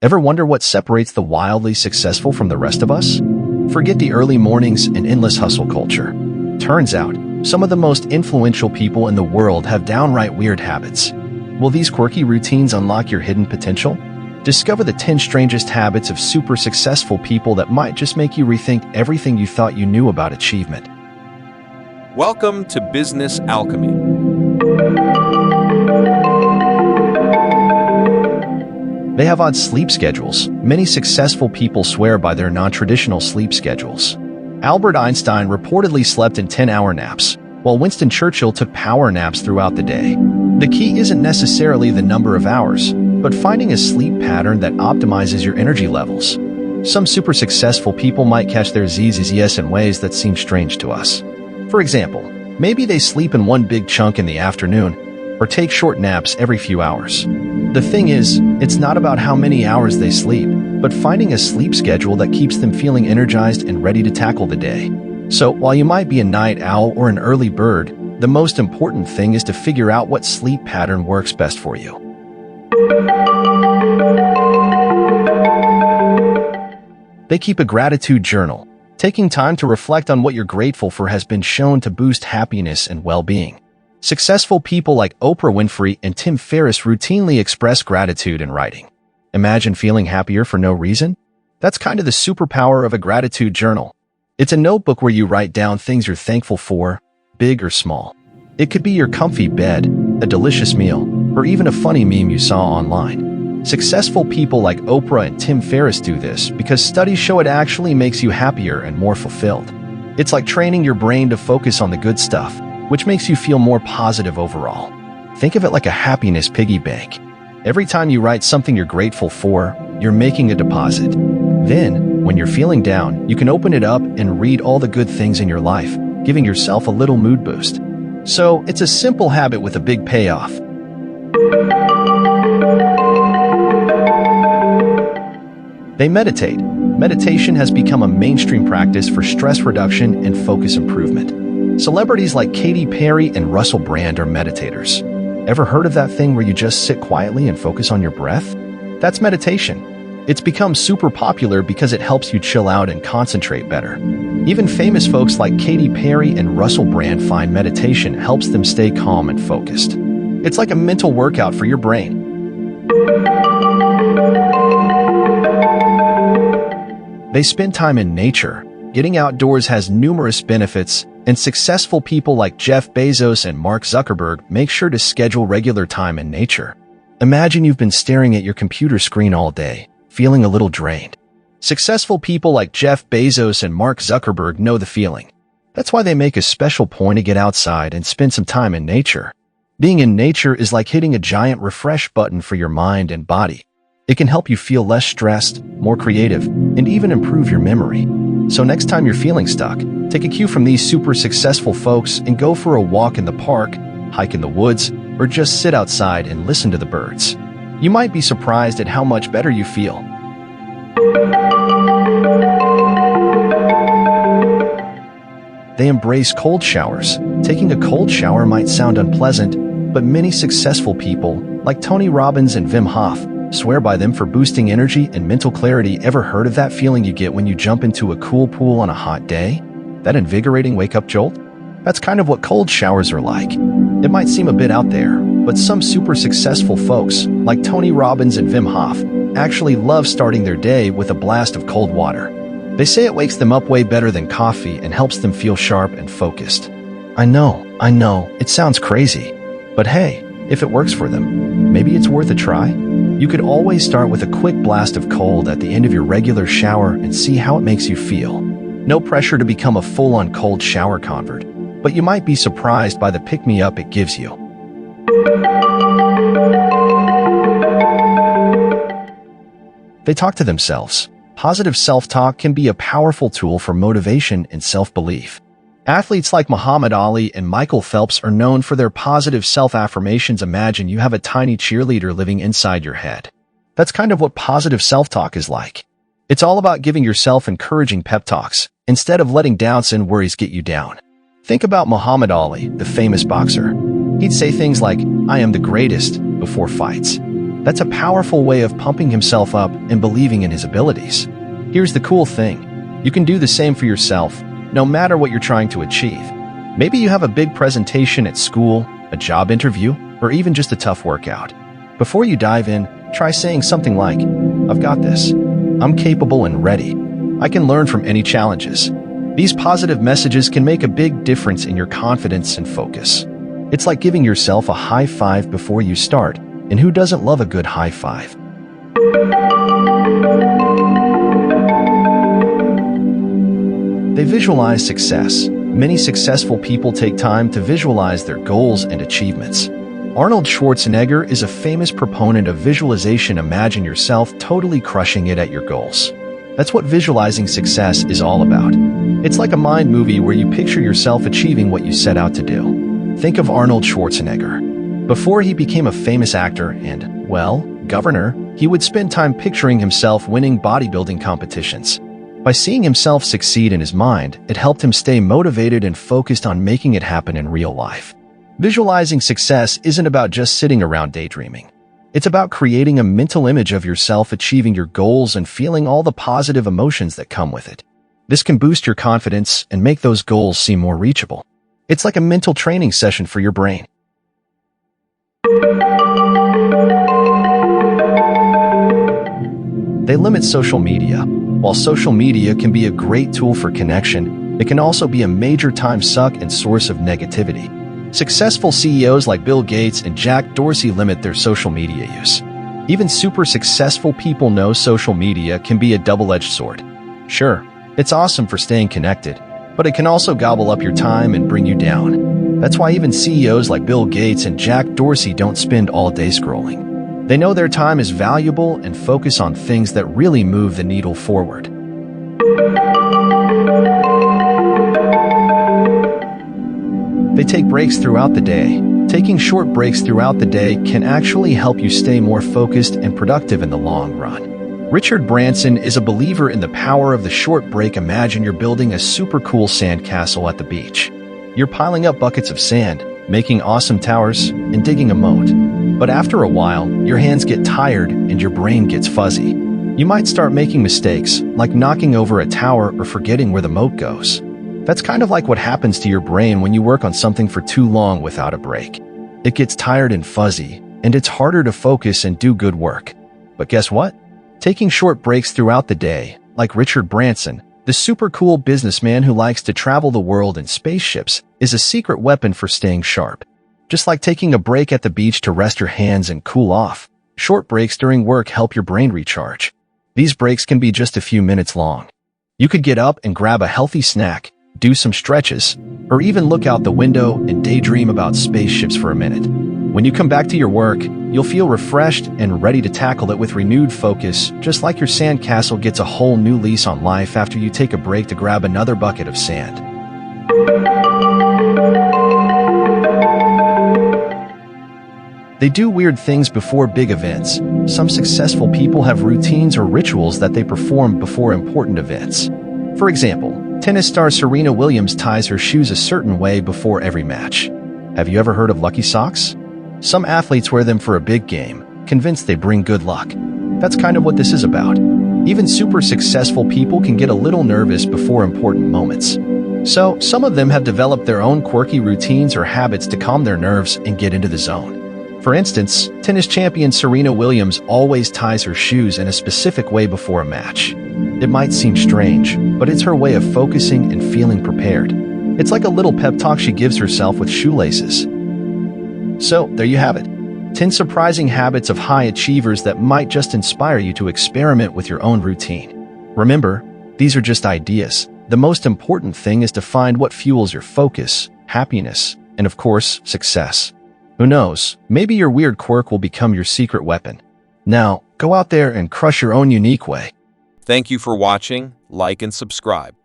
Ever wonder what separates the wildly successful from the rest of us? Forget the early mornings and endless hustle culture. Turns out, some of the most influential people in the world have downright weird habits. Will these quirky routines unlock your hidden potential? Discover the 10 strangest habits of super successful people that might just make you rethink everything you thought you knew about achievement. Welcome to Business Alchemy. They have odd sleep schedules. Many successful people swear by their non-traditional sleep schedules. Albert Einstein reportedly slept in 10-hour naps, while Winston Churchill took power naps throughout the day. The key isn't necessarily the number of hours, but finding a sleep pattern that optimizes your energy levels. Some super successful people might catch their Z's in ways that seem strange to us. For example, maybe they sleep in one big chunk in the afternoon, or take short naps every few hours. The thing is, it's not about how many hours they sleep, but finding a sleep schedule that keeps them feeling energized and ready to tackle the day. So, while you might be a night owl or an early bird, the most important thing is to figure out what sleep pattern works best for you. They keep a gratitude journal. Taking time to reflect on what you're grateful for has been shown to boost happiness and well-being. Successful people like Oprah Winfrey and Tim Ferriss routinely express gratitude in writing. Imagine feeling happier for no reason? That's kind of the superpower of a gratitude journal. It's a notebook where you write down things you're thankful for, big or small. It could be your comfy bed, a delicious meal, or even a funny meme you saw online. Successful people like Oprah and Tim Ferriss do this because studies show it actually makes you happier and more fulfilled. It's like training your brain to focus on the good stuff, which makes you feel more positive overall. Think of it like a happiness piggy bank. Every time you write something you're grateful for, you're making a deposit. Then, when you're feeling down, you can open it up and read all the good things in your life, giving yourself a little mood boost. So, it's a simple habit with a big payoff. They meditate. Meditation has become a mainstream practice for stress reduction and focus improvement. Celebrities like Katy Perry and Russell Brand are meditators. Ever heard of that thing where you just sit quietly and focus on your breath? That's meditation. It's become super popular because it helps you chill out and concentrate better. Even famous folks like Katy Perry and Russell Brand find meditation helps them stay calm and focused. It's like a mental workout for your brain. They spend time in nature. Getting outdoors has numerous benefits, and successful people like Jeff Bezos and Mark Zuckerberg make sure to schedule regular time in nature. Imagine you've been staring at your computer screen all day, feeling a little drained. Successful people like Jeff Bezos and Mark Zuckerberg know the feeling. That's why they make a special point to get outside and spend some time in nature. Being in nature is like hitting a giant refresh button for your mind and body. It can help you feel less stressed, more creative, and even improve your memory. So next time you're feeling stuck, take a cue from these super successful folks and go for a walk in the park, hike in the woods, or just sit outside and listen to the birds. You might be surprised at how much better you feel. They embrace cold showers. Taking a cold shower might sound unpleasant, but many successful people, like Tony Robbins and Wim Hof, swear by them for boosting energy and mental clarity. Ever heard of that feeling you get when you jump into a cool pool on a hot day? That invigorating wake-up jolt? That's kind of what cold showers are like. It might seem a bit out there, but some super successful folks, like Tony Robbins and Wim Hof, actually love starting their day with a blast of cold water. They say it wakes them up way better than coffee and helps them feel sharp and focused. I know, it sounds crazy. But hey, if it works for them, maybe it's worth a try. You could always start with a quick blast of cold at the end of your regular shower and see how it makes you feel. No pressure to become a full-on cold shower convert, but you might be surprised by the pick-me-up it gives you. They talk to themselves. Positive self-talk can be a powerful tool for motivation and self-belief. Athletes like Muhammad Ali and Michael Phelps are known for their positive self-affirmations. Imagine you have a tiny cheerleader living inside your head. That's kind of what positive self-talk is like. It's all about giving yourself encouraging pep talks, instead of letting doubts and worries get you down. Think about Muhammad Ali, the famous boxer. He'd say things like, "I am the greatest," before fights. That's a powerful way of pumping himself up and believing in his abilities. Here's the cool thing. You can do the same for yourself, no matter what you're trying to achieve. Maybe you have a big presentation at school, a job interview, or even just a tough workout. Before you dive in, try saying something like, "I've got this. I'm capable and ready. I can learn from any challenges." These positive messages can make a big difference in your confidence and focus. It's like giving yourself a high five before you start, and who doesn't love a good high five? They visualize success. Many successful people take time to visualize their goals and achievements. Arnold Schwarzenegger is a famous proponent of visualization. Imagine yourself totally crushing it at your goals. That's what visualizing success is all about. It's like a mind movie where you picture yourself achieving what you set out to do. Think of Arnold Schwarzenegger. Before he became a famous actor and, well, governor, he would spend time picturing himself winning bodybuilding competitions. By seeing himself succeed in his mind, it helped him stay motivated and focused on making it happen in real life. Visualizing success isn't about just sitting around daydreaming. It's about creating a mental image of yourself achieving your goals and feeling all the positive emotions that come with it. This can boost your confidence and make those goals seem more reachable. It's like a mental training session for your brain. They limit social media. While social media can be a great tool for connection, it can also be a major time suck and source of negativity. Successful CEOs like Bill Gates and Jack Dorsey limit their social media use. Even super successful people know social media can be a double-edged sword. Sure, it's awesome for staying connected, but it can also gobble up your time and bring you down. That's why even CEOs like Bill Gates and Jack Dorsey don't spend all day scrolling. They know their time is valuable and focus on things that really move the needle forward. They take breaks throughout the day. Taking short breaks throughout the day can actually help you stay more focused and productive in the long run. Richard Branson is a believer in the power of the short break. Imagine you're building a super cool sand castle at the beach. You're piling up buckets of sand, making awesome towers, and digging a moat. But after a while, your hands get tired and your brain gets fuzzy. You might start making mistakes, like knocking over a tower or forgetting where the moat goes. That's kind of like what happens to your brain when you work on something for too long without a break. It gets tired and fuzzy, and it's harder to focus and do good work. But guess what? Taking short breaks throughout the day, like Richard Branson, the super cool businessman who likes to travel the world in spaceships, is a secret weapon for staying sharp. Just like taking a break at the beach to rest your hands and cool off, short breaks during work help your brain recharge. These breaks can be just a few minutes long. You could get up and grab a healthy snack, do some stretches, or even look out the window and daydream about spaceships for a minute. When you come back to your work, you'll feel refreshed and ready to tackle it with renewed focus, just like your sandcastle gets a whole new lease on life after you take a break to grab another bucket of sand. They do weird things before big events. Some successful people have routines or rituals that they perform before important events. For example, tennis star Serena Williams ties her shoes a certain way before every match. Have you ever heard of lucky socks? Some athletes wear them for a big game, convinced they bring good luck. That's kind of what this is about. Even super successful people can get a little nervous before important moments. So, some of them have developed their own quirky routines or habits to calm their nerves and get into the zone. For instance, tennis champion Serena Williams always ties her shoes in a specific way before a match. It might seem strange, but it's her way of focusing and feeling prepared. It's like a little pep talk she gives herself with shoelaces. So, there you have it. 10 surprising habits of high achievers that might just inspire you to experiment with your own routine. Remember, these are just ideas. The most important thing is to find what fuels your focus, happiness, and of course, success. Who knows, maybe your weird quirk will become your secret weapon. Now, go out there and crush your own unique way. Thank you for watching, like and subscribe.